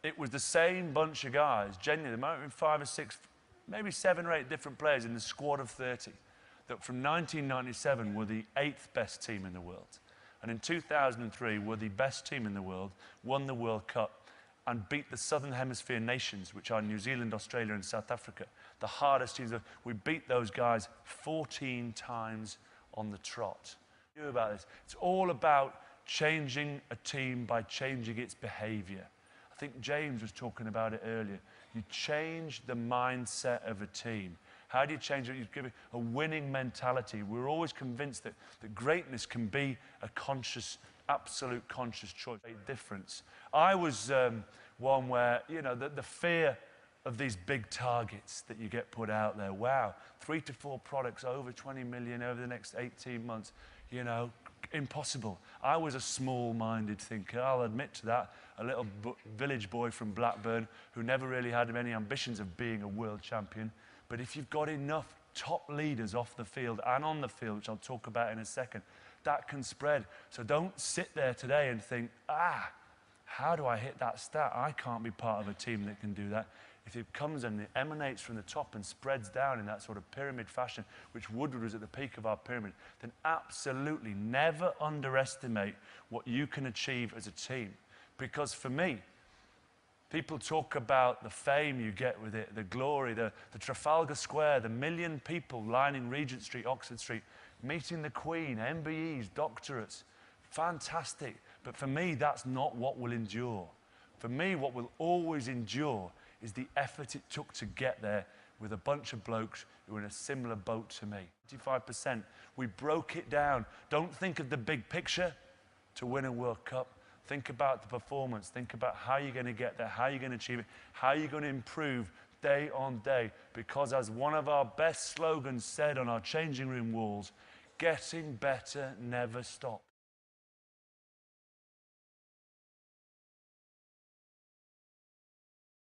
it was the same bunch of guys, genuinely, there might have been 5 or 6, maybe 7 or 8 different players in the squad of 30 that from 1997 were the 8th best team in the world. And in 2003 were the best team in the world, won the World Cup, and beat the Southern Hemisphere nations, which are New Zealand, Australia, and South Africa, the hardest teams. We beat those guys 14 times on the trot. What do you do about this? It's all about changing a team by changing its behaviour. I think James was talking about it earlier. You change the mindset of a team. How do you change it? You give it a winning mentality. We're always convinced that greatness can be a conscious, absolute conscious choice. A difference. I was one where, you know, the fear of these big targets that you get put out there. Wow, 3 to 4 products over 20 million over the next 18 months. You know, impossible. I was a small-minded thinker, I'll admit to that. A little village boy from Blackburn who never really had any ambitions of being a world champion. But if you've got enough top leaders off the field and on the field, which I'll talk about in a second, that can spread. So don't sit there today and think, how do I hit that stat? I can't be part of a team that can do that. If it comes and it emanates from the top and spreads down in that sort of pyramid fashion, which Woodward was at the peak of our pyramid, then absolutely never underestimate what you can achieve as a team. Because for me, people talk about the fame you get with it, the glory, the Trafalgar Square, the 1 million people lining Regent Street, Oxford Street, meeting the Queen, MBEs, doctorates. Fantastic. But for me, that's not what will endure. For me, what will always endure is the effort it took to get there with a bunch of blokes who were in a similar boat to me. 25%. We broke it down. Don't think of the big picture to win a World Cup. Think about the performance. Think about how you're going to get there, how you're going to achieve it, how you're going to improve day on day. Because as one of our best slogans said on our changing room walls, getting better never stops.